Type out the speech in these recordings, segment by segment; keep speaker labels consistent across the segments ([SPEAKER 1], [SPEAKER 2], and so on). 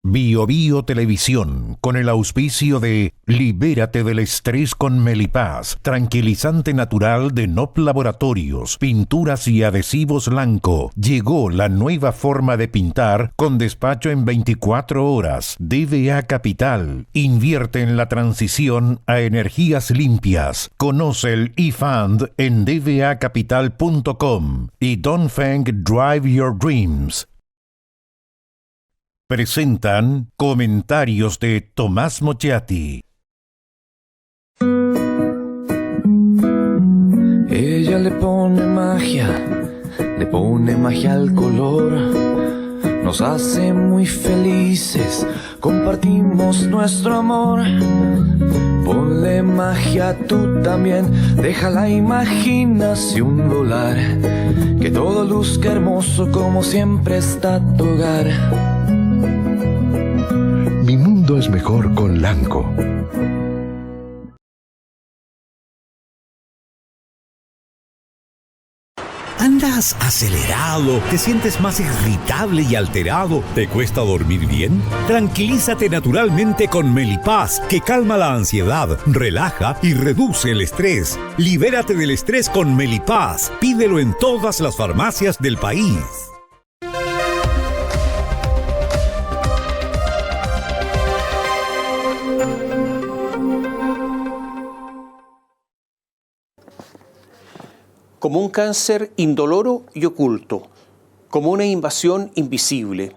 [SPEAKER 1] Bio Bio Televisión, con el auspicio de Libérate del estrés con Melipaz, tranquilizante natural de NOP Laboratorios, pinturas y adhesivos Lanco. Llegó la nueva forma de pintar con despacho en 24 horas. DBA Capital, invierte en la transición a energías limpias. Conoce el eFund en dbacapital.com y Dongfeng Drive Your Dreams. Presentan comentarios de Tomás Mochiati.
[SPEAKER 2] Ella le pone magia al color, nos hace muy felices, compartimos nuestro amor. Ponle magia tú también, deja la imaginación volar, que todo luzca hermoso como siempre está tu hogar.
[SPEAKER 3] Mi mundo es mejor con Lanco.
[SPEAKER 4] ¿Andas acelerado? ¿Te sientes más irritable y alterado? ¿Te cuesta dormir bien? Tranquilízate naturalmente con Melipaz, que calma la ansiedad, relaja y reduce el estrés. Libérate del estrés con Melipaz. Pídelo en todas las farmacias del país.
[SPEAKER 5] Como un cáncer indoloro y oculto, como una invasión invisible,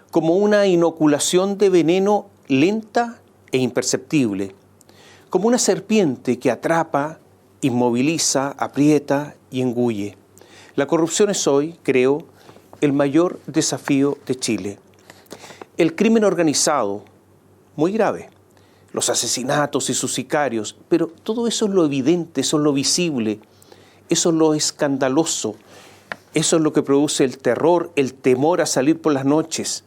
[SPEAKER 5] como una inoculación de veneno lenta e imperceptible, como una serpiente que atrapa, inmoviliza, aprieta y engulle. La corrupción es hoy, creo, el mayor desafío de Chile. El crimen organizado, muy grave, los asesinatos y sus sicarios, pero todo eso es lo evidente, eso es lo visible. Eso es lo escandaloso, eso es lo que produce el terror, el temor a salir por las noches.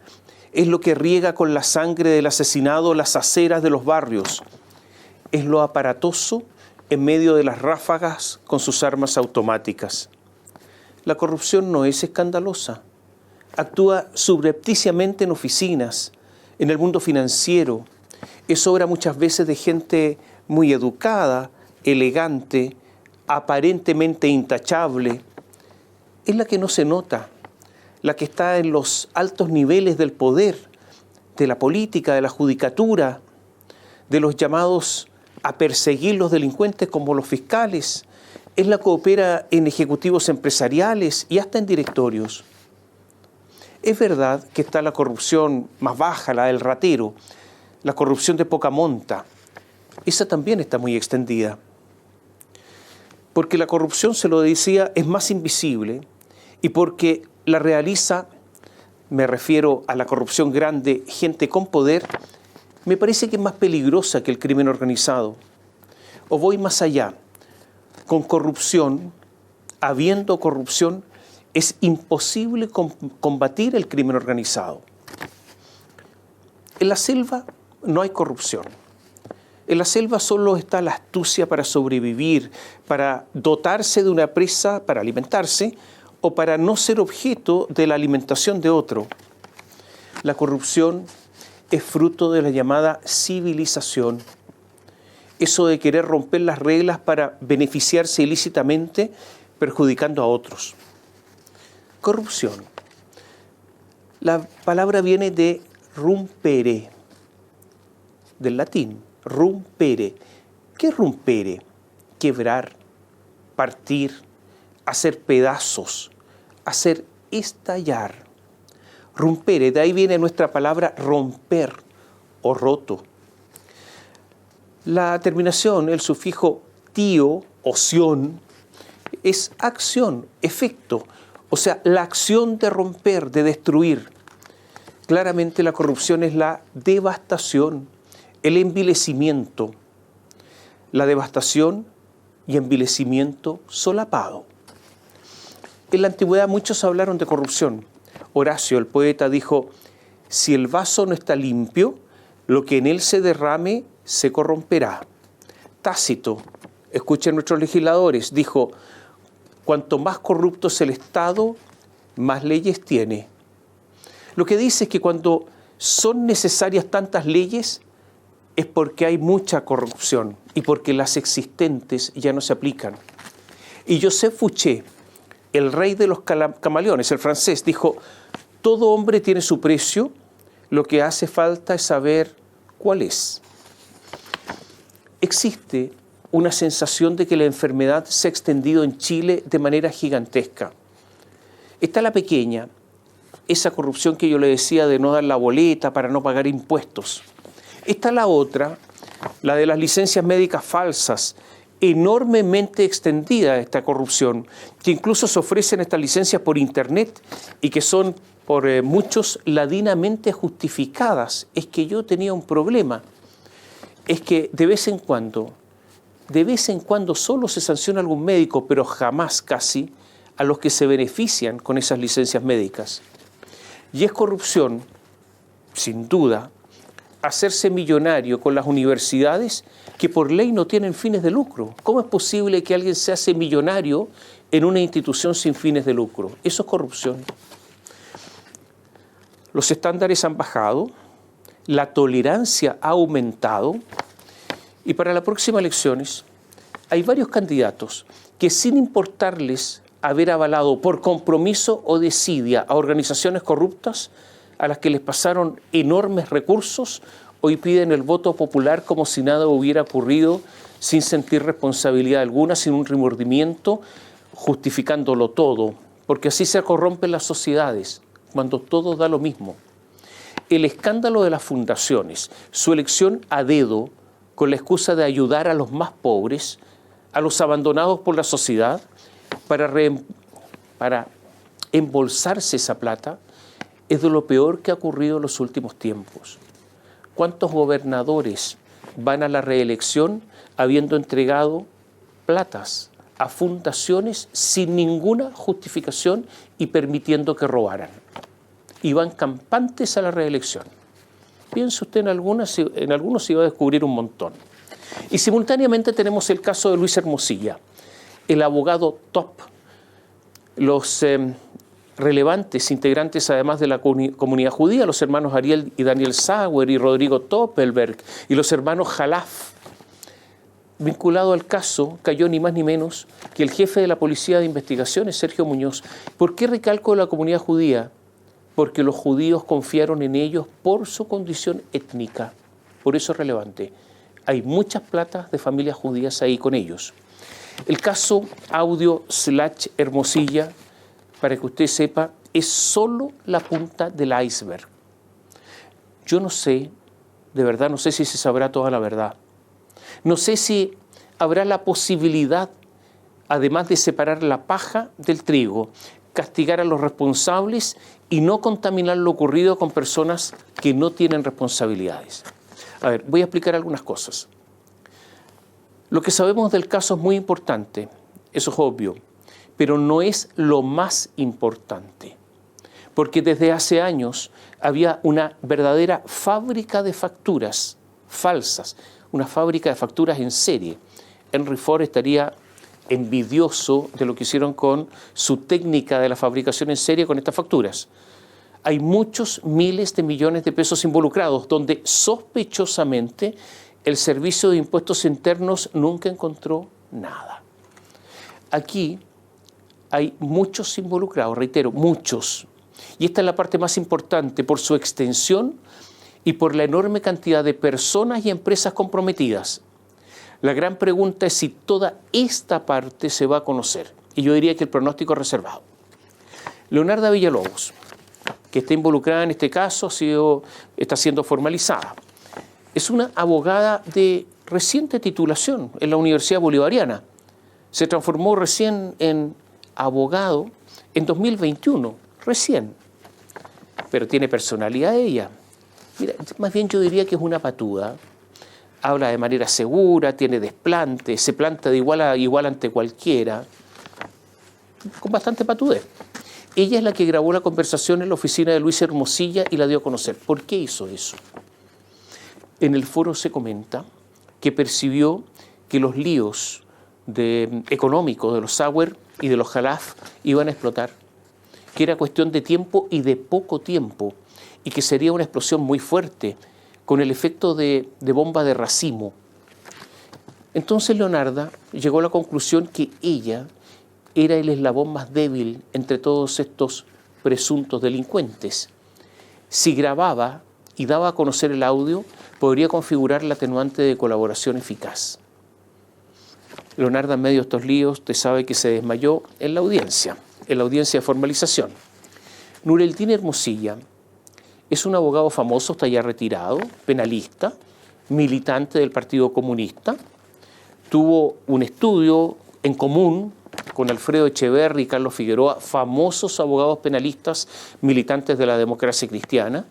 [SPEAKER 5] Es lo que riega con la sangre del asesinado las aceras de los barrios. Es lo aparatoso en medio de las ráfagas con sus armas automáticas. La corrupción no es escandalosa. Actúa subrepticiamente en oficinas, en el mundo financiero. Es obra muchas veces de gente muy educada, elegante, aparentemente intachable. Es la que no se nota, la que está en los altos niveles del poder, de la política, de la judicatura, de los llamados a perseguir los delincuentes como los fiscales. Es la que opera en ejecutivos empresariales y hasta en directorios. Es verdad que está la corrupción más baja, la del ratero, la corrupción de poca monta. Esa también está muy extendida. Porque la corrupción, se lo decía, es más invisible y porque la realiza, me refiero a la corrupción grande, gente con poder, me parece que es más peligrosa que el crimen organizado. O voy más allá, con corrupción, habiendo corrupción, es imposible combatir el crimen organizado. En la selva no hay corrupción. En la selva solo está la astucia para sobrevivir, para dotarse de una presa, para alimentarse, o para no ser objeto de la alimentación de otro. La corrupción es fruto de la llamada civilización. Eso de querer romper las reglas para beneficiarse ilícitamente, perjudicando a otros. Corrupción. La palabra viene de rumpere, del latín. Rumpere. ¿Qué es rumpere? Quebrar, partir, hacer pedazos, hacer estallar. Rumpere, de ahí viene nuestra palabra romper o roto. La terminación, el sufijo tío o ción, es acción, efecto, o sea, la acción de romper, de destruir. Claramente la corrupción es la devastación, el envilecimiento, la devastación y envilecimiento solapado. En la antigüedad muchos hablaron de corrupción. Horacio, el poeta, dijo: si el vaso no está limpio, lo que en él se derrame se corromperá. Tácito, escuchen nuestros legisladores, dijo: cuanto más corrupto es el Estado, más leyes tiene. Lo que dice es que cuando son necesarias tantas leyes es porque hay mucha corrupción y porque las existentes ya no se aplican. Y Joseph Fouché, el rey de los camaleones, el francés, dijo: todo hombre tiene su precio, lo que hace falta es saber cuál es. Existe una sensación de que la enfermedad se ha extendido en Chile de manera gigantesca. Está la pequeña, esa corrupción que yo le decía de no dar la boleta para no pagar impuestos. Está la otra, la de las licencias médicas falsas, enormemente extendida esta corrupción, que incluso se ofrecen estas licencias por internet y que son por muchos ladinamente justificadas. Es que yo tenía un problema, es que de vez en cuando solo se sanciona a algún médico, pero jamás casi a los que se benefician con esas licencias médicas. Y es corrupción, sin duda, hacerse millonario con las universidades que por ley no tienen fines de lucro. ¿Cómo es posible que alguien se hace millonario en una institución sin fines de lucro? Eso es corrupción. Los estándares han bajado, la tolerancia ha aumentado y para las próximas elecciones hay varios candidatos que, sin importarles haber avalado por compromiso o desidia a organizaciones corruptas a las que les pasaron enormes recursos, hoy piden el voto popular como si nada hubiera ocurrido, sin sentir responsabilidad alguna, sin un remordimiento, justificándolo todo, porque así se corrompen las sociedades, cuando todo da lo mismo. El escándalo de las fundaciones, su elección a dedo con la excusa de ayudar a los más pobres, a los abandonados por la sociedad, para embolsarse esa plata, es de lo peor que ha ocurrido en los últimos tiempos. ¿Cuántos gobernadores van a la reelección habiendo entregado platas a fundaciones sin ninguna justificación y permitiendo que robaran? Y van campantes a la reelección. Piense usted en algunos se iba a descubrir un montón. Y simultáneamente tenemos el caso de Luis Hermosilla, el abogado top, los relevantes integrantes además de la comunidad judía, los hermanos Ariel y Daniel Sauer y Rodrigo Toppelberg y los hermanos Jalaf. Vinculado al caso cayó ni más ni menos que el jefe de la Policía de Investigaciones, Sergio Muñoz. ¿Por qué recalco la comunidad judía? Porque los judíos confiaron en ellos por su condición étnica. Por eso es relevante. Hay muchas platas de familias judías ahí con ellos. El caso Audio/Hermosilla, para que usted sepa, es solo la punta del iceberg. Yo no sé, de verdad, no sé si se sabrá toda la verdad. No sé si habrá la posibilidad, además de separar la paja del trigo, castigar a los responsables y no contaminar lo ocurrido con personas que no tienen responsabilidades. A ver, voy a explicar algunas cosas. Lo que sabemos del caso es muy importante, eso es obvio, pero no es lo más importante, porque desde hace años había una verdadera fábrica de facturas falsas, una fábrica de facturas en serie. Henry Ford estaría envidioso de lo que hicieron con su técnica de la fabricación en serie con estas facturas. Hay muchos miles de millones de pesos involucrados, donde sospechosamente el Servicio de Impuestos Internos nunca encontró nada. Aquí hay muchos involucrados, reitero, muchos. Y esta es la parte más importante por su extensión y por la enorme cantidad de personas y empresas comprometidas. La gran pregunta es si toda esta parte se va a conocer. Y yo diría que el pronóstico es reservado. Leonarda Villalobos, que está involucrada en este caso, está siendo formalizada. Es una abogada de reciente titulación en la Universidad Bolivariana. Se transformó recién en abogado en 2021, recién. Pero tiene personalidad ella. Mira, más bien yo diría que es una patuda. Habla de manera segura, tiene desplante, se planta de igual a igual ante cualquiera, con bastante patudez. Ella es la que grabó la conversación en la oficina de Luis Hermosilla y la dio a conocer. ¿Por qué hizo eso? En el foro se comenta que percibió que los líos económicos de los Sauer y de los Jalaf iban a explotar, que era cuestión de tiempo y de poco tiempo, y que sería una explosión muy fuerte, con el efecto de bomba de racimo. Entonces Leonarda llegó a la conclusión que ella era el eslabón más débil entre todos estos presuntos delincuentes. Si grababa y daba a conocer el audio, podría configurar la atenuante de colaboración eficaz. Leonarda, en medio de estos líos, usted sabe que se desmayó en la audiencia de formalización. Nureldin Hermosilla es un abogado famoso, está ya retirado, penalista, militante del Partido Comunista. Tuvo un estudio en común con Alfredo Echeverri y Carlos Figueroa, famosos abogados penalistas militantes de la democracia cristiana.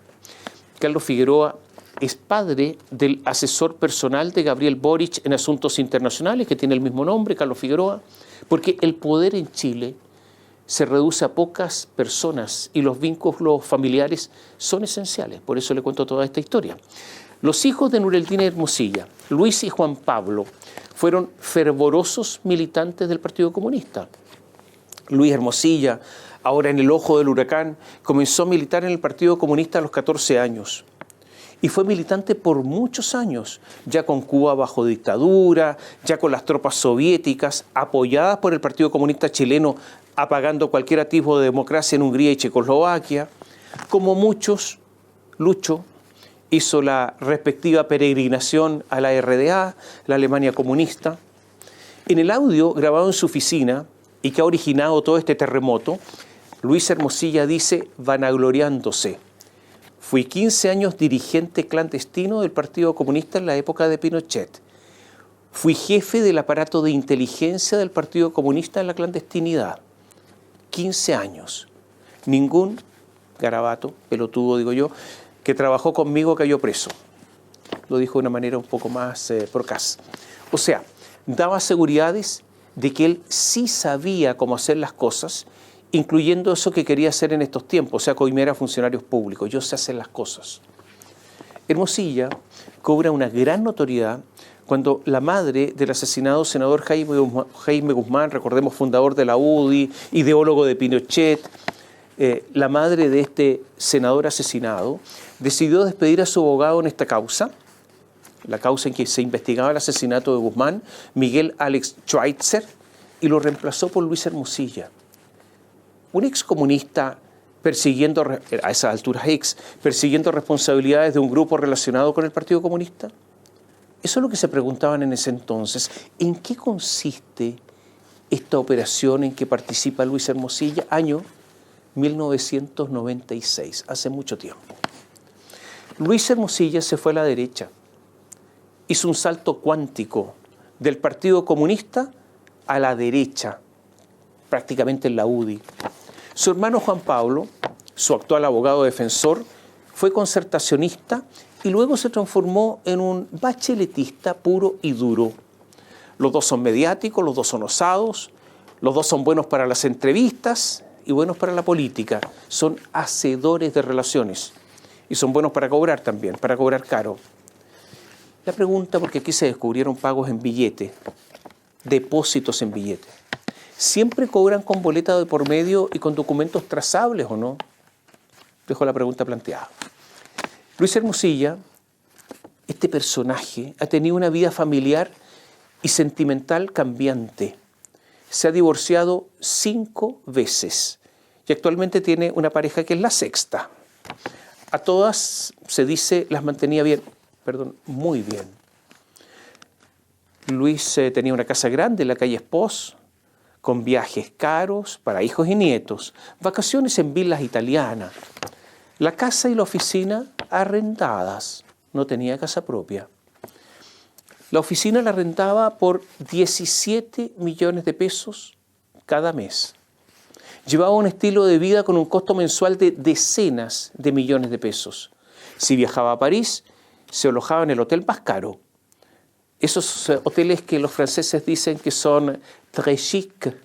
[SPEAKER 5] Carlos Figueroa es padre del asesor personal de Gabriel Boric en asuntos internacionales, que tiene el mismo nombre, Carlos Figueroa, porque el poder en Chile se reduce a pocas personas y los vínculos familiares son esenciales. Por eso le cuento toda esta historia. Los hijos de Nureldin Hermosilla, Luis y Juan Pablo, fueron fervorosos militantes del Partido Comunista. Luis Hermosilla, ahora en el ojo del huracán, comenzó a militar en el Partido Comunista a los 14 años. Y fue militante por muchos años, ya con Cuba bajo dictadura, ya con las tropas soviéticas, apoyadas por el Partido Comunista chileno, apagando cualquier atisbo de democracia en Hungría y Checoslovaquia. Como muchos, Lucho hizo la respectiva peregrinación a la RDA, la Alemania comunista. En el audio grabado en su oficina, y que ha originado todo este terremoto, Luis Hermosilla dice, vanagloriándose: fui 15 años dirigente clandestino del Partido Comunista en la época de Pinochet. Fui jefe del aparato de inteligencia del Partido Comunista en la clandestinidad. 15 años. Ningún garabato, pelotudo digo yo, que trabajó conmigo cayó preso. Lo dijo de una manera un poco más procaz. O sea, daba seguridades de que él sí sabía cómo hacer las cosas, incluyendo eso que quería hacer en estos tiempos, o sea, coimear a funcionarios públicos. Yo sé hacer las cosas. Hermosilla cobra una gran notoriedad cuando la madre del asesinado senador Jaime Guzmán, recordemos fundador de la UDI, ideólogo de Pinochet, la madre de este senador asesinado, decidió despedir a su abogado en esta causa, la causa en que se investigaba el asesinato de Guzmán, Miguel Alex Schweitzer, y lo reemplazó por Luis Hermosilla. Un excomunista persiguiendo, a esas alturas persiguiendo responsabilidades de un grupo relacionado con el Partido Comunista. Eso es lo que se preguntaban en ese entonces. ¿En qué consiste esta operación en que participa Luis Hermosilla? Año 1996, hace mucho tiempo. Luis Hermosilla se fue a la derecha. Hizo un salto cuántico del Partido Comunista a la derecha, prácticamente en la UDI. Su hermano Juan Pablo, su actual abogado defensor, fue concertacionista y luego se transformó en un bacheletista puro y duro. Los dos son mediáticos, los dos son osados, los dos son buenos para las entrevistas y buenos para la política. Son hacedores de relaciones y son buenos para cobrar también, para cobrar caro. La pregunta, porque aquí se descubrieron pagos en billete, depósitos en billete. ¿Siempre cobran con boleta de por medio y con documentos trazables o no? Dejo la pregunta planteada. Luis Hermosilla, este personaje, ha tenido una vida familiar y sentimental cambiante. Se ha divorciado 5 veces y actualmente tiene una pareja que es la sexta. A todas, se dice, las mantenía muy bien. Luis tenía una casa grande en la calle Espós, con viajes caros para hijos y nietos, vacaciones en villas italianas, la casa y la oficina arrendadas, no tenía casa propia. La oficina la rentaba por 17 millones de pesos cada mes. Llevaba un estilo de vida con un costo mensual de decenas de millones de pesos. Si viajaba a París, se alojaba en el hotel más caro. Esos hoteles que los franceses dicen que son très chic,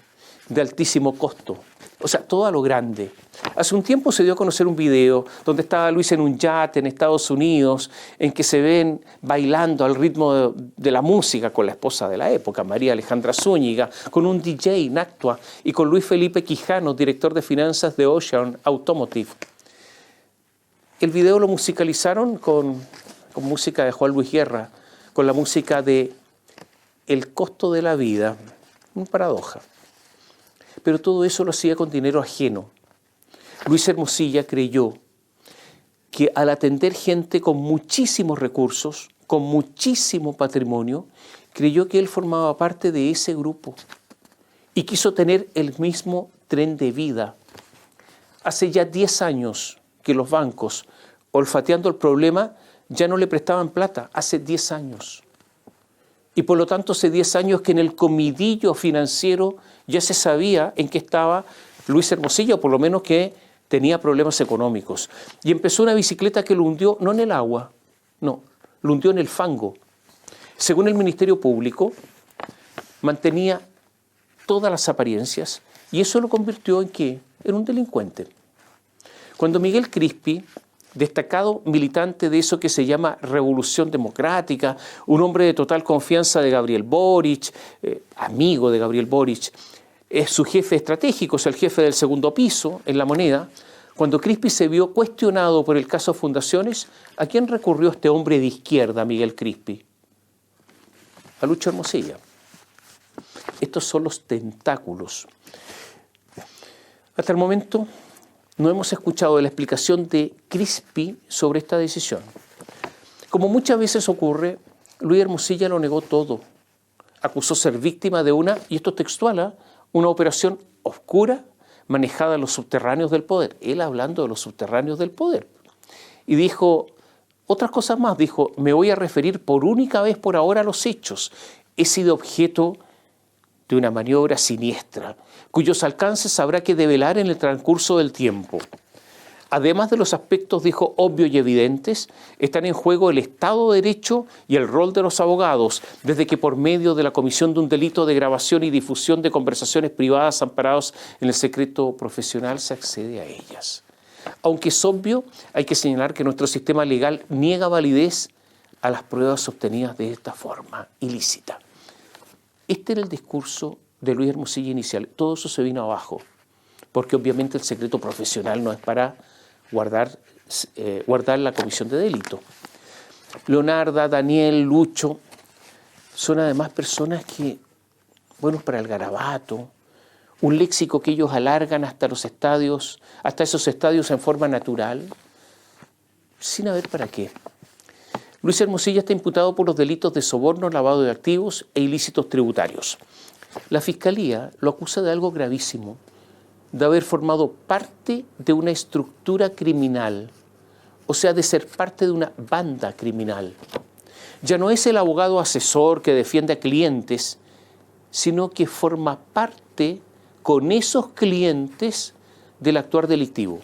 [SPEAKER 5] de altísimo costo. O sea, todo a lo grande. Hace un tiempo se dio a conocer un video donde estaba Luis en un yate en Estados Unidos, en que se ven bailando al ritmo de la música con la esposa de la época, María Alejandra Zúñiga, con un DJ Nactua y con Luis Felipe Quijano, director de finanzas de Ocean Automotive. El video lo musicalizaron con música de Juan Luis Guerra, con la música de El costo de la vida, una paradoja. Pero todo eso lo hacía con dinero ajeno. Luis Hermosilla creyó que al atender gente con muchísimos recursos, con muchísimo patrimonio, creyó que él formaba parte de ese grupo y quiso tener el mismo tren de vida. Hace ya 10 años que los bancos, olfateando el problema, ya no le prestaban plata, hace 10 años. Y por lo tanto hace 10 años que en el comidillo financiero ya se sabía en qué estaba Luis Hermosilla, o por lo menos que tenía problemas económicos. Y empezó una bicicleta que lo hundió no en el agua, no, lo hundió en el fango. Según el Ministerio Público, mantenía todas las apariencias y eso lo convirtió en ¿qué? En un delincuente. Cuando Miguel Crispi, destacado militante de eso que se llama Revolución Democrática, un hombre de total confianza de Gabriel Boric, amigo de Gabriel Boric, es su jefe estratégico, es el jefe del segundo piso en La Moneda. Cuando Crispi se vio cuestionado por el caso Fundaciones, ¿a quién recurrió este hombre de izquierda, Miguel Crispi? A Lucho Hermosilla. Estos son los tentáculos. Hasta el momento no hemos escuchado la explicación de Crispi sobre esta decisión. Como muchas veces ocurre, Luis Hermosilla lo negó todo. Acusó ser víctima de una, y esto es textual, una operación oscura manejada en los subterráneos del poder. Él hablando de los subterráneos del poder. Y dijo otras cosas más. Dijo, me voy a referir por única vez por ahora a los hechos. He sido objeto de una maniobra siniestra, cuyos alcances habrá que develar en el transcurso del tiempo. Además de los aspectos, dijo, obvios y evidentes, están en juego el Estado de Derecho y el rol de los abogados, desde que por medio de la comisión de un delito de grabación y difusión de conversaciones privadas amparados en el secreto profesional se accede a ellas. Aunque es obvio, hay que señalar que nuestro sistema legal niega validez a las pruebas obtenidas de esta forma ilícita. Este era el discurso de Luis Hermosilla inicial. Todo eso se vino abajo, porque obviamente el secreto profesional no es para guardar la comisión de delito. Leonarda, Daniel, Lucho, son además personas que, buenos para el garabato, un léxico que ellos alargan hasta esos estadios en forma natural, sin haber para qué. Luis Hermosilla está imputado por los delitos de soborno, lavado de activos e ilícitos tributarios. La Fiscalía lo acusa de algo gravísimo, de haber formado parte de una estructura criminal, o sea, de ser parte de una banda criminal. Ya no es el abogado asesor que defiende a clientes, sino que forma parte con esos clientes del actuar delictivo.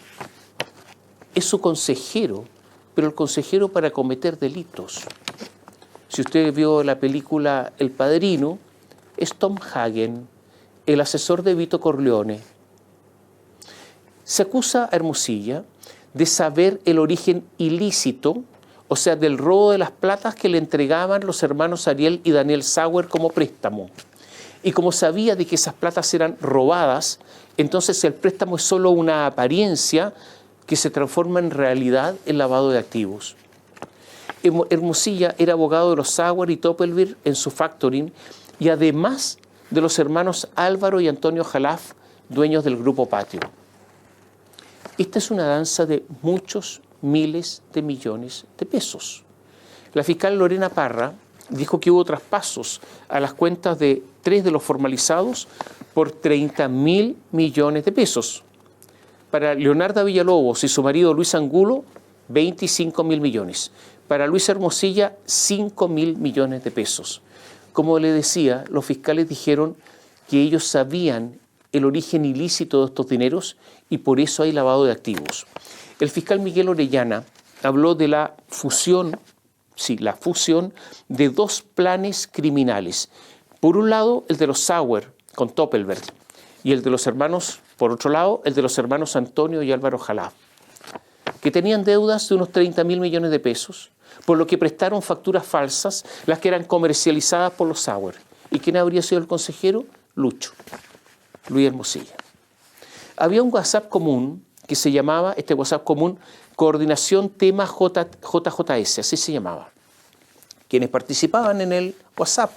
[SPEAKER 5] Es su consejero, pero el consejero para cometer delitos. Si usted vio la película El Padrino, es Tom Hagen, el asesor de Vito Corleone. Se acusa a Hermosilla de saber el origen ilícito, o sea, del robo de las platas que le entregaban los hermanos Ariel y Daniel Sauer como préstamo. Y como sabía de que esas platas eran robadas, entonces el préstamo es solo una apariencia que se transforma en realidad en lavado de activos. Hermosilla era abogado de los Sauer y Toppelbir en su factoring y además de los hermanos Álvaro y Antonio Jalaf, dueños del Grupo Patio. Esta es una danza de muchos miles de millones de pesos. La fiscal Lorena Parra dijo que hubo traspasos a las cuentas de 3 de los formalizados por 30.000 millones de pesos. Para Leonarda Villalobos y su marido Luis Angulo, 25.000 millones. Para Luis Hermosilla, 5.000 millones de pesos. Como le decía, los fiscales dijeron que ellos sabían el origen ilícito de estos dineros y por eso hay lavado de activos. El fiscal Miguel Orellana habló de la fusión de 2 planes criminales. Por un lado, el de los Sauer con Toppelbir y el de los hermanos, por otro lado, el de los hermanos Antonio y Álvaro Jalaf, que tenían deudas de unos 30.000 millones de pesos, por lo que prestaron facturas falsas, las que eran comercializadas por los Sauer. ¿Y quién habría sido el consejero? Lucho, Luis Hermosilla. Había un WhatsApp común que se llamaba, este WhatsApp común Coordinación Tema JJS, así se llamaba. Quienes participaban en el WhatsApp: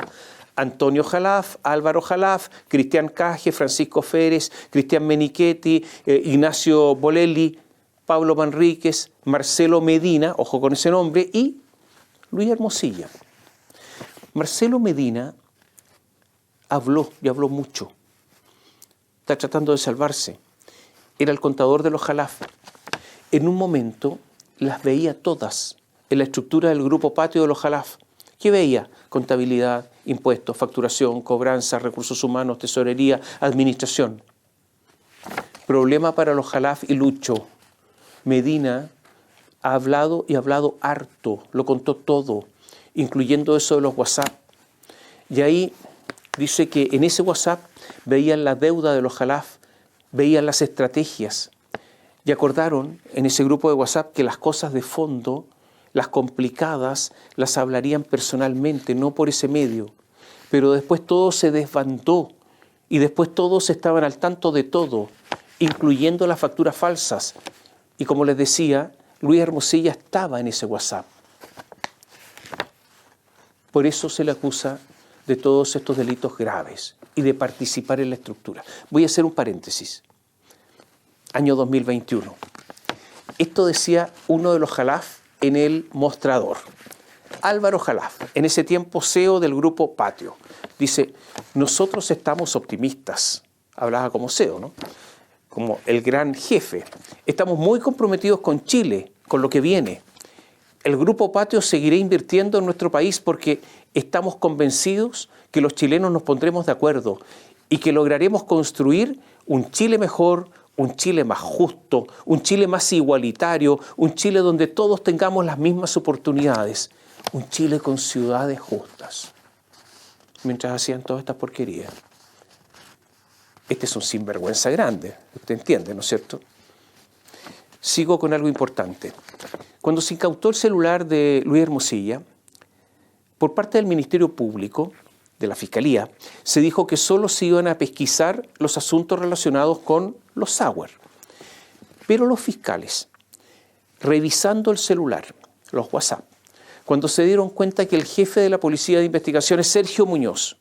[SPEAKER 5] Antonio Jalaf, Álvaro Jalaf, Cristian Caje, Francisco Férez, Cristian Menichetti, Ignacio Bolelli, Pablo Manríquez, Marcelo Medina, ojo con ese nombre, y Luis Hermosilla. Marcelo Medina habló y habló mucho. Está tratando de salvarse. Era el contador de los Jalaf. En un momento las veía todas en la estructura del grupo patio de los Jalaf. ¿Qué veía? Contabilidad, impuestos, facturación, cobranza, recursos humanos, tesorería, administración. Problema para los Jalaf y Lucho. Medina ha hablado y ha hablado harto, lo contó todo, incluyendo eso de los WhatsApp. Y ahí dice que en ese WhatsApp veían la deuda de los Jalaf, veían las estrategias. Y acordaron en ese grupo de WhatsApp que las cosas de fondo, las complicadas, las hablarían personalmente, no por ese medio. Pero después todo se desbandó y después todos estaban al tanto de todo, incluyendo las facturas falsas. Y como les decía, Luis Hermosilla estaba en ese WhatsApp. Por eso se le acusa de todos estos delitos graves y de participar en la estructura. Voy a hacer un paréntesis. Año 2021. Esto decía uno de los Jalaf en el mostrador. Álvaro Jalaf, en ese tiempo CEO del grupo Patio. Dice: nosotros estamos optimistas. Hablaba como CEO, ¿no? Como el gran jefe. Estamos muy comprometidos con Chile, con lo que viene. El Grupo Patio seguirá invirtiendo en nuestro país porque estamos convencidos que los chilenos nos pondremos de acuerdo y que lograremos construir un Chile mejor, un Chile más justo, un Chile más igualitario, un Chile donde todos tengamos las mismas oportunidades, un Chile con ciudades justas. Mientras hacían todas estas porquerías. Este es un sinvergüenza grande, usted entiende, ¿no es cierto? Sigo con algo importante. Cuando se incautó el celular de Luis Hermosilla, por parte del Ministerio Público, de la Fiscalía, se dijo que solo se iban a pesquisar los asuntos relacionados con los Sauer. Pero los fiscales, revisando el celular, los WhatsApp, cuando se dieron cuenta que el jefe de la Policía de Investigaciones, Sergio Muñoz,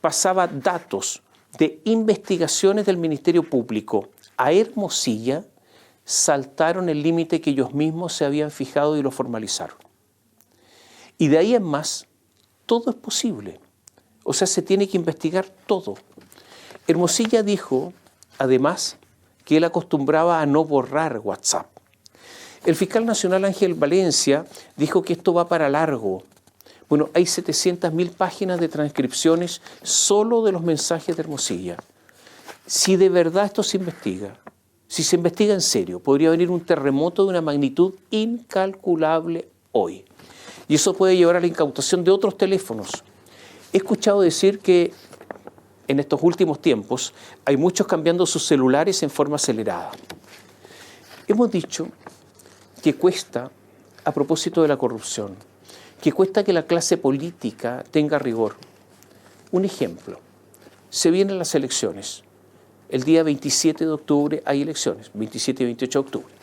[SPEAKER 5] pasaba datos de investigaciones del Ministerio Público a Hermosilla, saltaron el límite que ellos mismos se habían fijado y lo formalizaron. Y de ahí en más, todo es posible. O sea, se tiene que investigar todo. Hermosilla dijo, además, que él acostumbraba a no borrar WhatsApp. El fiscal nacional Ángel Valencia dijo que esto va para largo. Bueno, hay 700.000 páginas de transcripciones solo de los mensajes de Hermosilla. Si de verdad esto se investiga, si se investiga en serio, podría venir un terremoto de una magnitud incalculable hoy. Y eso puede llevar a la incautación de otros teléfonos. He escuchado decir que en estos últimos tiempos hay muchos cambiando sus celulares en forma acelerada. Hemos dicho que cuesta, a propósito de la corrupción, que cuesta que la clase política tenga rigor. Un ejemplo, se vienen las elecciones. El día 27 de octubre hay elecciones, 27 y 28 de octubre.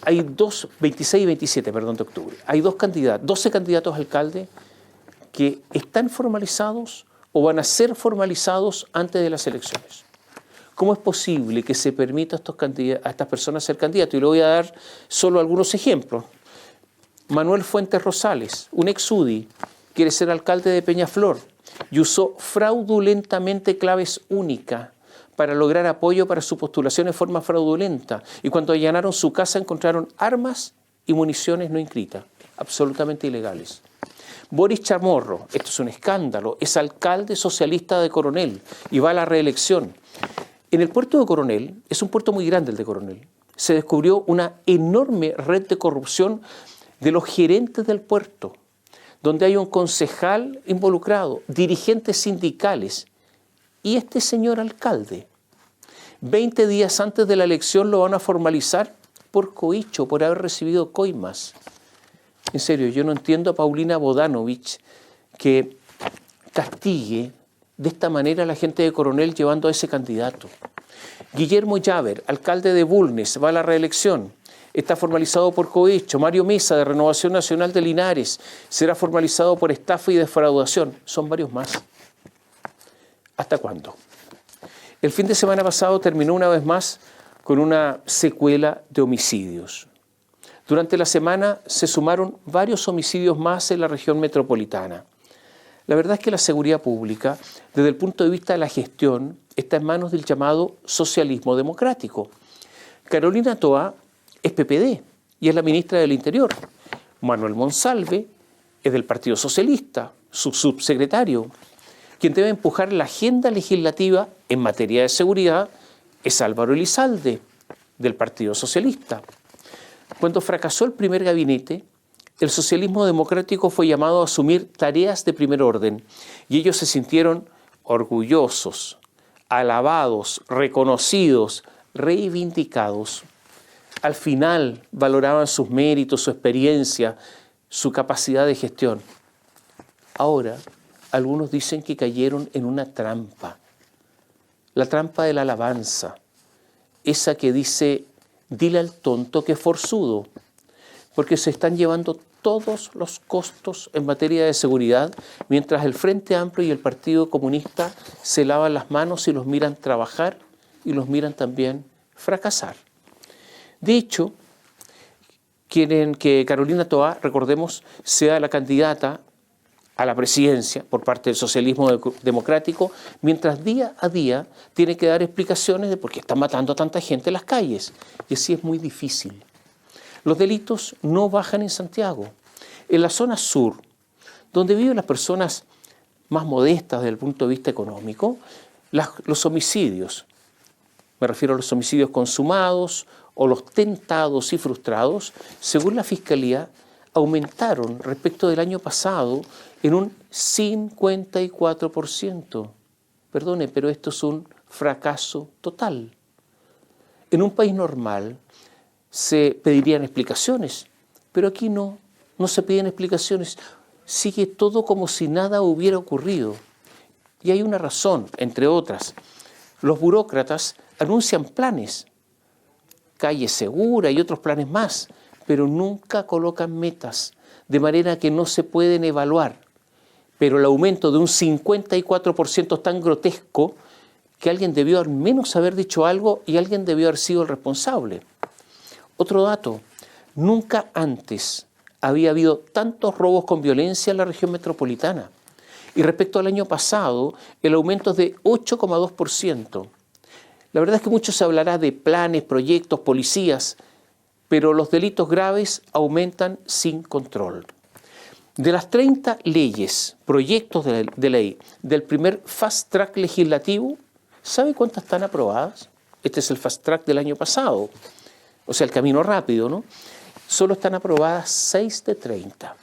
[SPEAKER 5] Hay 26 y 27, de octubre. Hay 12 candidatos a alcalde que están formalizados o van a ser formalizados antes de las elecciones. ¿Cómo es posible que se permita a estas personas ser candidatos? Y le voy a dar solo algunos ejemplos. Manuel Fuentes Rosales, un ex UDI, quiere ser alcalde de Peñaflor y usó fraudulentamente claves únicas para lograr apoyo para su postulación en forma fraudulenta. Y cuando allanaron su casa encontraron armas y municiones no inscritas, absolutamente ilegales. Boris Chamorro, esto es un escándalo, es alcalde socialista de Coronel y va a la reelección. En el puerto de Coronel, es un puerto muy grande el de Coronel, se descubrió una enorme red de corrupción de los gerentes del puerto, donde hay un concejal involucrado, dirigentes sindicales y este señor alcalde. 20 días antes de la elección lo van a formalizar por cohecho, por haber recibido coimas. En serio, yo no entiendo a Paulina Bodanovich que castigue de esta manera a la gente de Coronel llevando a ese candidato. Guillermo Llaver, alcalde de Bulnes, va a la reelección. está formalizado por Cohecho. Mario Mesa, de Renovación Nacional de Linares, será formalizado por estafa y defraudación. Son varios más. ¿Hasta cuándo? El fin de semana pasado terminó una vez más con una secuela de homicidios. Durante la semana se sumaron varios homicidios más en la región metropolitana. La verdad es que la seguridad pública, desde el punto de vista de la gestión, está en manos del llamado socialismo democrático. Carolina Toá es PPD y es la ministra del Interior. Manuel Monsalve es del Partido Socialista, su subsecretario. Quien debe empujar la agenda legislativa en materia de seguridad es Álvaro Elizalde, del Partido Socialista. Cuando fracasó el primer gabinete, el socialismo democrático fue llamado a asumir tareas de primer orden y ellos se sintieron orgullosos, alabados, reconocidos, reivindicados. Al final valoraban sus méritos, su experiencia, su capacidad de gestión. Ahora, algunos dicen que cayeron en una trampa, la trampa de la alabanza, esa que dice, dile al tonto que es forzudo, porque se están llevando todos los costos en materia de seguridad, mientras el Frente Amplio y el Partido Comunista se lavan las manos y los miran trabajar y los miran también fracasar. De hecho, quieren que Carolina Toá, recordemos, sea la candidata a la presidencia por parte del socialismo democrático, mientras día a día tiene que dar explicaciones de por qué están matando a tanta gente en las calles. Y así es muy difícil. Los delitos no bajan en Santiago. En la zona sur, donde viven las personas más modestas desde el punto de vista económico, los homicidios, me refiero a los homicidios consumados o los tentados y frustrados, según la Fiscalía, aumentaron respecto del año pasado en un 54%. Perdone, pero esto es un fracaso total. En un país normal se pedirían explicaciones, pero aquí no se piden explicaciones. Sigue todo como si nada hubiera ocurrido. Y hay una razón, entre otras. Los burócratas anuncian planes, calle segura y otros planes más, pero nunca colocan metas, de manera que no se pueden evaluar. Pero el aumento de un 54% es tan grotesco que alguien debió al menos haber dicho algo y alguien debió haber sido el responsable. Otro dato, nunca antes había habido tantos robos con violencia en la región metropolitana. Y respecto al año pasado, el aumento es de 8,2%. La verdad es que mucho se hablará de planes, proyectos, policías, pero los delitos graves aumentan sin control. De las 30 leyes, proyectos de ley del primer fast track legislativo, ¿sabe cuántas están aprobadas? Este es el fast track del año pasado, o sea, el camino rápido, ¿no? Solo están aprobadas 6 de 30.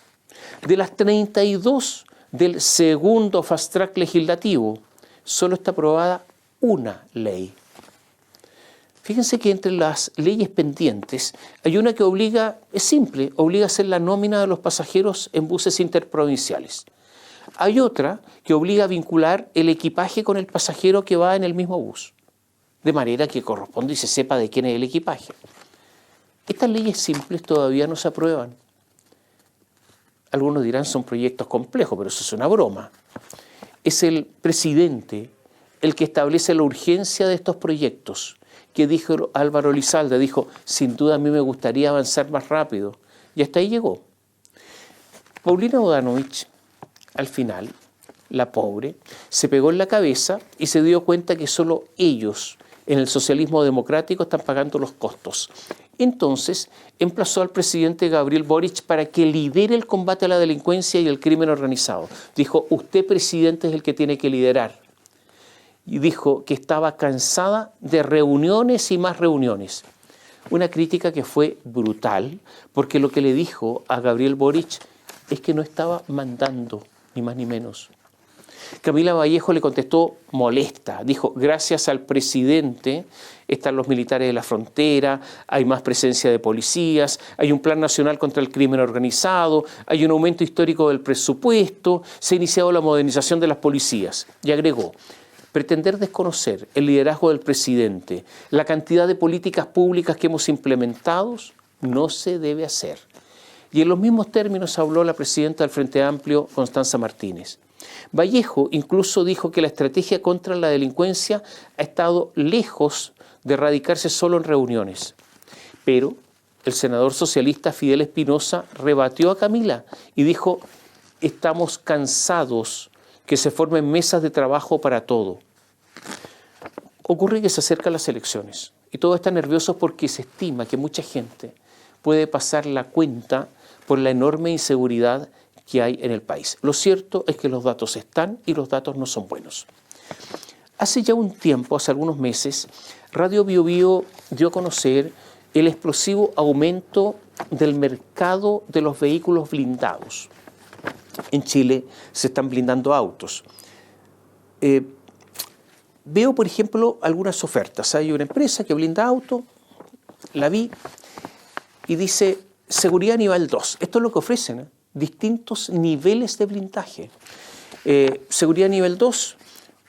[SPEAKER 5] De las 32 del segundo fast track legislativo, solo está aprobada una ley. Fíjense que entre las leyes pendientes hay una que obliga, es simple, obliga a hacer la nómina de los pasajeros en buses interprovinciales. Hay otra que obliga a vincular el equipaje con el pasajero que va en el mismo bus, de manera que corresponde y se sepa de quién es el equipaje. Estas leyes simples todavía no se aprueban. Algunos dirán son proyectos complejos, pero eso es una broma. Es el presidente el que establece la urgencia de estos proyectos, que dijo Álvaro Elizalde, dijo, sin duda a mí me gustaría avanzar más rápido. Y hasta ahí llegó. Paulina Bodanovich, al final, la pobre, se pegó en la cabeza y se dio cuenta que solo ellos, en el socialismo democrático, están pagando los costos. Entonces, emplazó al presidente Gabriel Boric para que lidere el combate a la delincuencia y el crimen organizado. Dijo, usted, presidente, es el que tiene que liderar. Y dijo que estaba cansada de reuniones y más reuniones. Una crítica que fue brutal, porque lo que le dijo a Gabriel Boric es que no estaba mandando, ni más ni menos. Camila Vallejo le contestó molesta, dijo, gracias al presidente están los militares de la frontera, hay más presencia de policías, hay un plan nacional contra el crimen organizado, hay un aumento histórico del presupuesto, se ha iniciado la modernización de las policías. Y agregó, pretender desconocer el liderazgo del presidente, la cantidad de políticas públicas que hemos implementado, no se debe hacer. Y en los mismos términos habló la presidenta del Frente Amplio, Constanza Martínez. Vallejo incluso dijo que la estrategia contra la delincuencia ha estado lejos de radicarse solo en reuniones. Pero el senador socialista Fidel Espinosa rebatió a Camila y dijo: estamos cansados que se formen mesas de trabajo para todo. Ocurre que se acercan las elecciones y todos están nerviosos porque se estima que mucha gente puede pasar la cuenta por la enorme inseguridad que hay en el país. Lo cierto es que los datos están y los datos no son buenos. Hace ya un tiempo, hace algunos meses, Radio Bio Bio dio a conocer el explosivo aumento del mercado de los vehículos blindados. En Chile se están blindando autos. Veo, por ejemplo, algunas ofertas. Hay una empresa que blinda autos, la vi, y dice seguridad nivel 2. Esto es lo que ofrecen, ¿eh? Distintos niveles de blindaje. Seguridad nivel 2,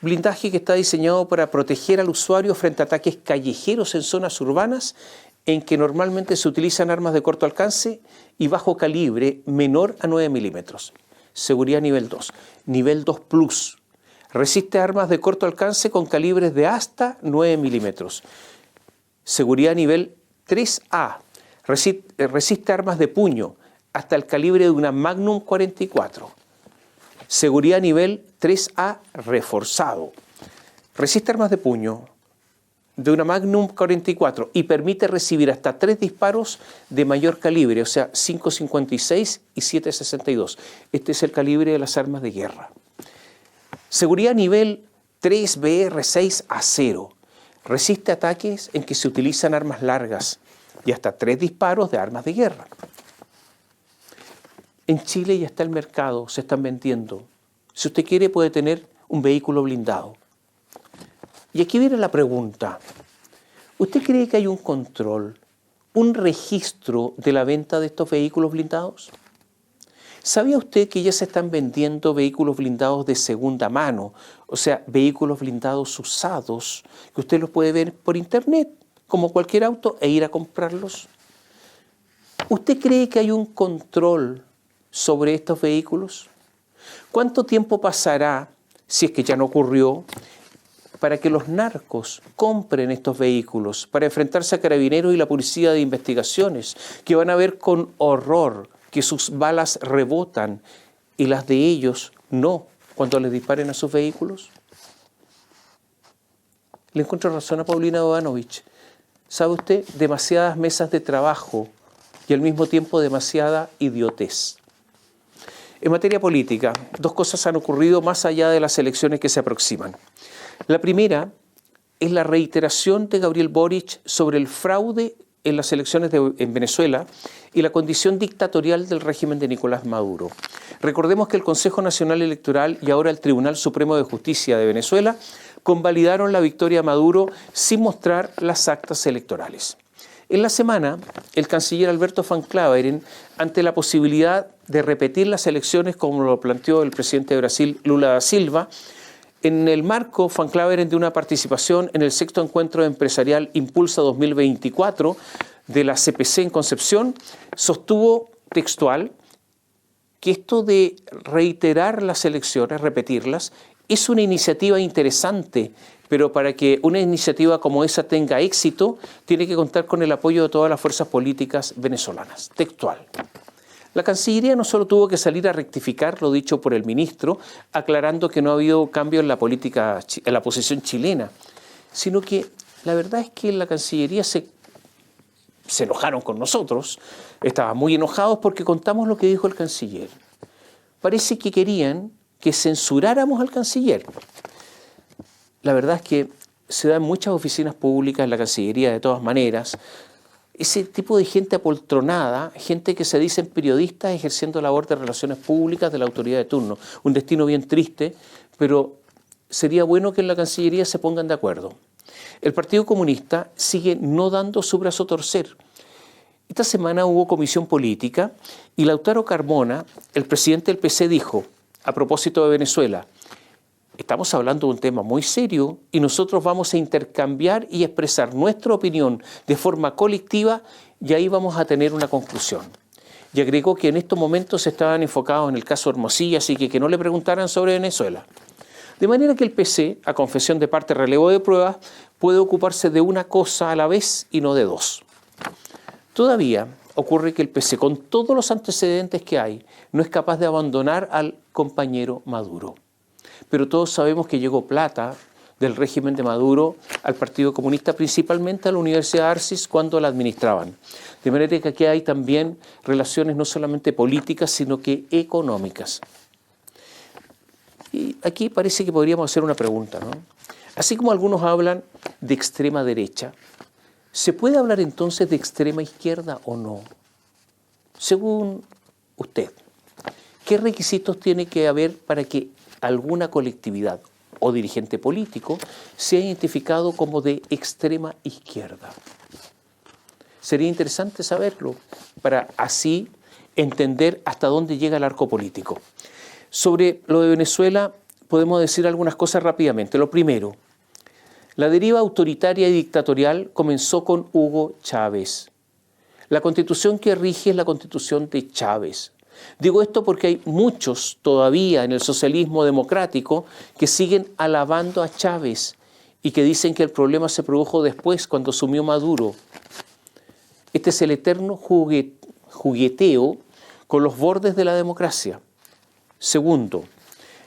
[SPEAKER 5] blindaje que está diseñado para proteger al usuario frente a ataques callejeros en zonas urbanas en que normalmente se utilizan armas de corto alcance y bajo calibre menor a 9 milímetros. Seguridad nivel 2. Nivel 2 Plus. Resiste armas de corto alcance con calibres de hasta 9 milímetros. Seguridad nivel 3A. Resiste armas de puño hasta el calibre de una Magnum 44. Seguridad nivel 3A reforzado. Resiste armas de puño de una Magnum 44 y permite recibir hasta 3 disparos de mayor calibre, o sea, 5.56 y 7.62. Este es el calibre de las armas de guerra. Seguridad nivel 3BR6 acero. Resiste ataques en que se utilizan armas largas y hasta 3 disparos de armas de guerra. En Chile ya está el mercado, se están vendiendo. Si usted quiere puede tener un vehículo blindado. Y aquí viene la pregunta. ¿Usted cree que hay un control, un registro de la venta de estos vehículos blindados? ¿Sabía usted que ya se están vendiendo vehículos blindados de segunda mano? O sea, vehículos blindados usados, que usted los puede ver por internet, como cualquier auto, e ir a comprarlos. ¿Usted cree que hay un control sobre estos vehículos? ¿Cuánto tiempo pasará, si es que ya no ocurrió, para que los narcos compren estos vehículos, para enfrentarse a Carabineros y la Policía de Investigaciones, que van a ver con horror que sus balas rebotan y las de ellos no, cuando les disparen a sus vehículos? Le encuentro razón a Paulina Bodanovich. ¿Sabe usted? Demasiadas mesas de trabajo y al mismo tiempo demasiada idiotez. En materia política, 2 cosas han ocurrido más allá de las elecciones que se aproximan. La primera es la reiteración de Gabriel Boric sobre el fraude en las elecciones en Venezuela y la condición dictatorial del régimen de Nicolás Maduro. Recordemos que el Consejo Nacional Electoral y ahora el Tribunal Supremo de Justicia de Venezuela convalidaron la victoria de Maduro sin mostrar las actas electorales. En la semana, el canciller Alberto Van Klaveren, ante la posibilidad de repetir las elecciones como lo planteó el presidente de Brasil, Lula da Silva, en el marco, Van Klaveren, de una participación en el 6º Encuentro Empresarial Impulsa 2024 de la CPC en Concepción, sostuvo textual que esto de reiterar las elecciones, repetirlas, es una iniciativa interesante, pero para que una iniciativa como esa tenga éxito, tiene que contar con el apoyo de todas las fuerzas políticas venezolanas. Textual. La Cancillería no solo tuvo que salir a rectificar lo dicho por el ministro, aclarando que no ha habido cambio en la política, en la posición chilena, sino que la verdad es que en la Cancillería se enojaron con nosotros, estaban muy enojados porque contamos lo que dijo el canciller. Parece que querían que censuráramos al canciller. La verdad es que se da en muchas oficinas públicas en la Cancillería de todas maneras, ese tipo de gente apoltronada, gente que se dicen periodistas ejerciendo labor de relaciones públicas de la autoridad de turno. Un destino bien triste, pero sería bueno que en la Cancillería se pongan de acuerdo. El Partido Comunista sigue no dando su brazo a torcer. Esta semana hubo comisión política y Lautaro Carmona, el presidente del PC, dijo, a propósito de Venezuela, estamos hablando de un tema muy serio y nosotros vamos a intercambiar y expresar nuestra opinión de forma colectiva y ahí vamos a tener una conclusión. Y agregó que en estos momentos estaban enfocados en el caso Hermosilla, así que no le preguntaran sobre Venezuela. De manera que el PC, a confesión de parte relevo de pruebas, puede ocuparse de una cosa a la vez y no de dos. Todavía ocurre que el PC, con todos los antecedentes que hay, no es capaz de abandonar al compañero Maduro. Pero todos sabemos que llegó plata del régimen de Maduro al Partido Comunista, principalmente a la Universidad Arcis cuando la administraban. De manera que aquí hay también relaciones no solamente políticas, sino que económicas. Y aquí parece que podríamos hacer una pregunta, ¿no? Así como algunos hablan de extrema derecha, ¿se puede hablar entonces de extrema izquierda o no? Según usted, ¿qué requisitos tiene que haber para que alguna colectividad o dirigente político sea identificado como de extrema izquierda? Sería interesante saberlo para así entender hasta dónde llega el arco político. Sobre lo de Venezuela podemos decir algunas cosas rápidamente. Lo primero, la deriva autoritaria y dictatorial comenzó con Hugo Chávez. La constitución que rige es la constitución de Chávez. Digo esto porque hay muchos todavía en el socialismo democrático que siguen alabando a Chávez y que dicen que el problema se produjo después, cuando asumió Maduro. Este es el eterno jugueteo con los bordes de la democracia. Segundo,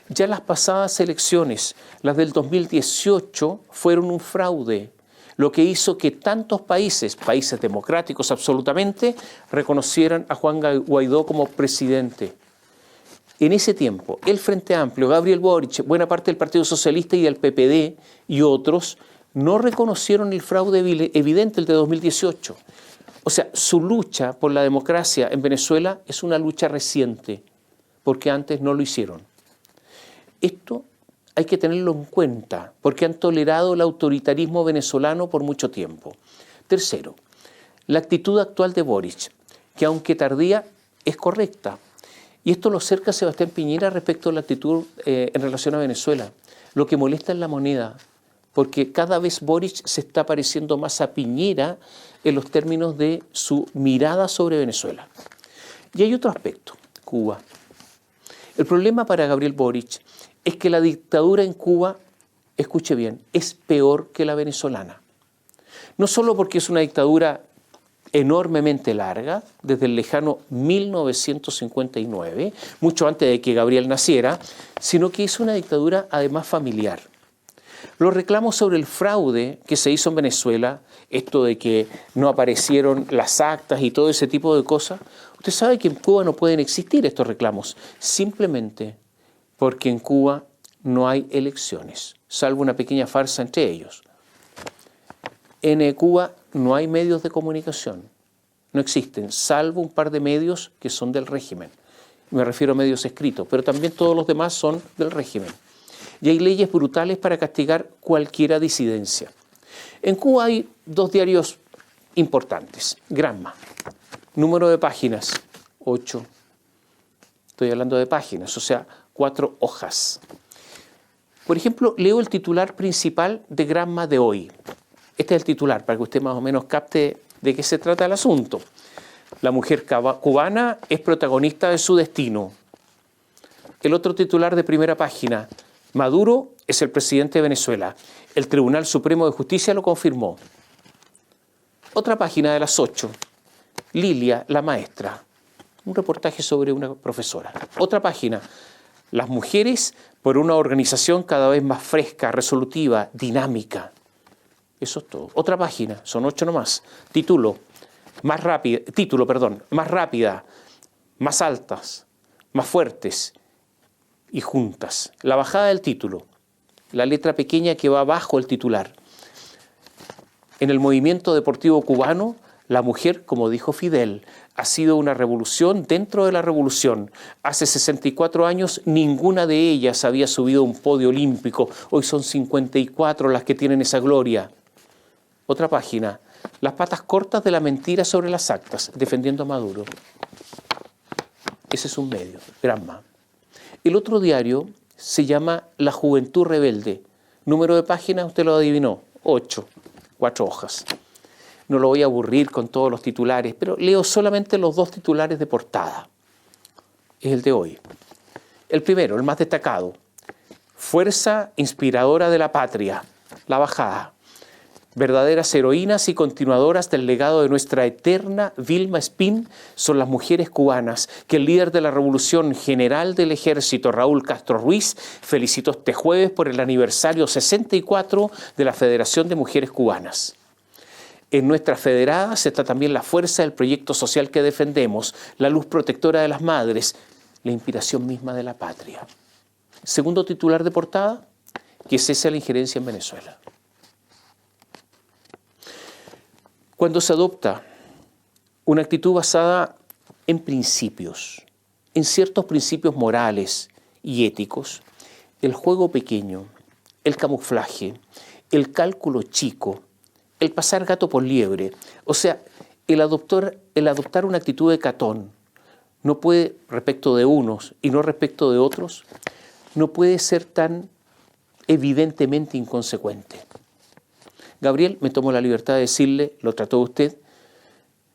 [SPEAKER 5] ya las pasadas elecciones, las del 2018, fueron un fraude, lo que hizo que tantos países democráticos absolutamente, reconocieran a Juan Guaidó como presidente. En ese tiempo, el Frente Amplio, Gabriel Boric, buena parte del Partido Socialista y del PPD y otros, no reconocieron el fraude evidente, el de 2018. O sea, su lucha por la democracia en Venezuela es una lucha reciente, porque antes no lo hicieron. Esto hay que tenerlo en cuenta, porque han tolerado el autoritarismo venezolano por mucho tiempo. Tercero, la actitud actual de Boric, que aunque tardía, es correcta. Y esto lo acerca a Sebastián Piñera respecto a la actitud en relación a Venezuela. Lo que molesta es la moneda, porque cada vez Boric se está pareciendo más a Piñera en los términos de su mirada sobre Venezuela. Y hay otro aspecto, Cuba. El problema para Gabriel Boric es que la dictadura en Cuba, escuche bien, es peor que la venezolana. No solo porque es una dictadura enormemente larga, desde el lejano 1959, mucho antes de que Gabriel naciera, sino que es una dictadura además familiar. Los reclamos sobre el fraude que se hizo en Venezuela, esto de que no aparecieron las actas y todo ese tipo de cosas, usted sabe que en Cuba no pueden existir estos reclamos, simplemente porque en Cuba no hay elecciones, salvo una pequeña farsa entre ellos. En Cuba no hay medios de comunicación, no existen, salvo un par de medios que son del régimen. Me refiero a medios escritos, pero también todos los demás son del régimen. Y hay leyes brutales para castigar cualquier disidencia. En Cuba hay dos diarios importantes. Granma, número de páginas, 8. Estoy hablando de páginas, o sea, 4 hojas. Por ejemplo, leo el titular principal de Granma de hoy. Este es el titular, para que usted más o menos capte de qué se trata el asunto. La mujer cubana es protagonista de su destino. El otro titular de primera página: Maduro es el presidente de Venezuela. El Tribunal Supremo de Justicia lo confirmó. Otra página de las 8. Lilia, la maestra. Un reportaje sobre una profesora. Otra página. Las mujeres por una organización cada vez más fresca, resolutiva, dinámica. Eso es todo. Otra página. Son 8 nomás. Título, más rápida, más altas, más fuertes y juntas. La bajada del título, la letra pequeña que va bajo el titular. En el movimiento deportivo cubano, la mujer, como dijo Fidel, ha sido una revolución dentro de la revolución. Hace 64 años ninguna de ellas había subido a un podio olímpico. Hoy son 54 las que tienen esa gloria. Otra página, las patas cortas de la mentira sobre las actas, defendiendo a Maduro. Ese es un medio, Granma. El otro diario se llama La Juventud Rebelde. Número de páginas, usted lo adivinó, 8, 4 hojas. no lo voy a aburrir con todos los titulares, pero leo solamente los 2 titulares de portada. Es el de hoy. El primero, el más destacado. Fuerza inspiradora de la patria, la bajada. Verdaderas heroínas y continuadoras del legado de nuestra eterna Vilma Espín son las mujeres cubanas que el líder de la Revolución General del Ejército, Raúl Castro Ruiz, felicitó este jueves por el aniversario 64 de la Federación de Mujeres Cubanas. En nuestras federadas está también la fuerza del proyecto social que defendemos, la luz protectora de las madres, la inspiración misma de la patria. Segundo titular de portada, que cese la injerencia en Venezuela. Cuando se adopta una actitud basada en principios, en ciertos principios morales y éticos, el juego pequeño, el camuflaje, el cálculo chico, el pasar gato por liebre, o sea, el adoptar una actitud de Catón, no puede, respecto de unos y no respecto de otros, no puede ser tan evidentemente inconsecuente. Gabriel me tomó la libertad de decirle, lo trató usted,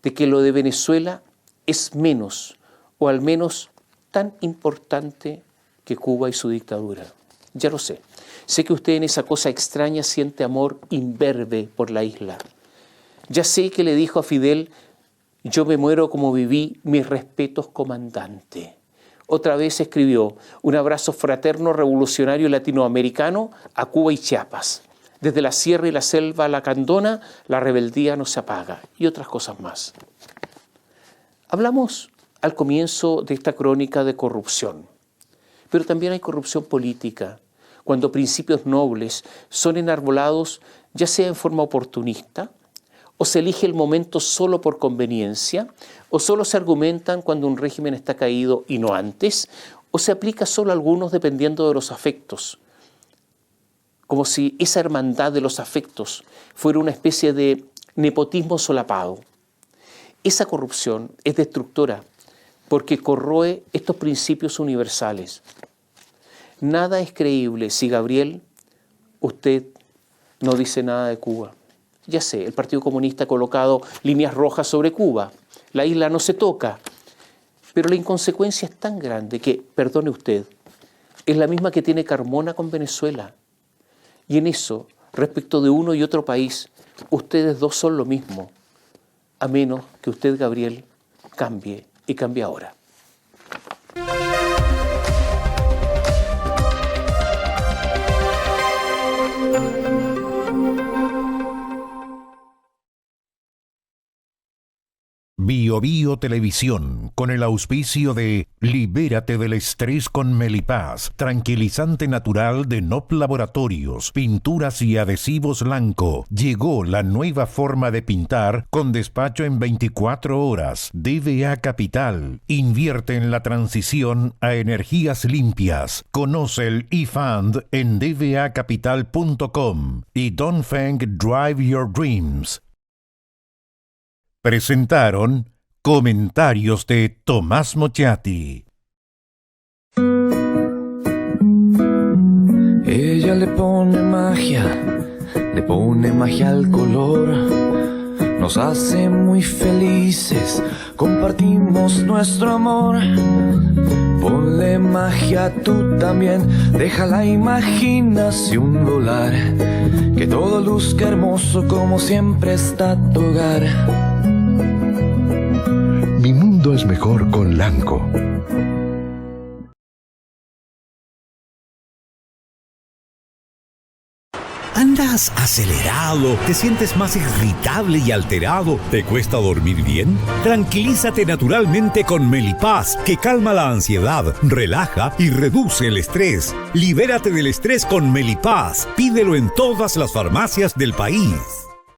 [SPEAKER 5] de que lo de Venezuela es menos, o al menos tan importante que Cuba y su dictadura. Ya lo sé. Sé que usted en esa cosa extraña siente amor imberbe por la isla. Ya sé que le dijo a Fidel, yo me muero como viví, mis respetos, comandante. Otra vez escribió, un abrazo fraterno revolucionario latinoamericano a Cuba y Chiapas. Desde la sierra y la selva a la Candona, la rebeldía no se apaga, y otras cosas más. Hablamos al comienzo de esta crónica de corrupción, pero también hay corrupción política, cuando principios nobles son enarbolados ya sea en forma oportunista, o se elige el momento solo por conveniencia, o solo se argumentan cuando un régimen está caído y no antes, o se aplica solo a algunos dependiendo de los afectos, como si esa hermandad de los afectos fuera una especie de nepotismo solapado. Esa corrupción es destructora porque corroe estos principios universales. Nada es creíble si, Gabriel, usted no dice nada de Cuba. Ya sé, el Partido Comunista ha colocado líneas rojas sobre Cuba. La isla no se toca. Pero la inconsecuencia es tan grande que, perdone usted, es la misma que tiene Carmona con Venezuela. Y en eso, respecto de uno y otro país, ustedes dos son lo mismo, a menos que usted, Gabriel, cambie y cambie ahora.
[SPEAKER 1] Bio Bio Televisión, con el auspicio de Libérate del estrés con Melipaz, tranquilizante natural de NOP Laboratorios, pinturas y adhesivos Lanco. Llegó la nueva forma de pintar con despacho en 24 horas. DVA Capital, invierte en la transición a energías limpias. Conoce el eFund en dvacapital.com y Dongfeng Drive Your Dreams. Presentaron comentarios de Tomás Mochati.
[SPEAKER 2] Ella le pone magia al color. Nos hace muy felices, compartimos nuestro amor. Ponle magia tú también, deja la imaginación volar. Que todo luzca hermoso como siempre está tu hogar.
[SPEAKER 3] Mi mundo es mejor con Lanco.
[SPEAKER 4] ¿Andas acelerado? ¿Te sientes más irritable y alterado? ¿Te cuesta dormir bien? Tranquilízate naturalmente con Melipaz, que calma la ansiedad, relaja y reduce el estrés. Libérate del estrés con Melipaz. Pídelo en todas las farmacias del país.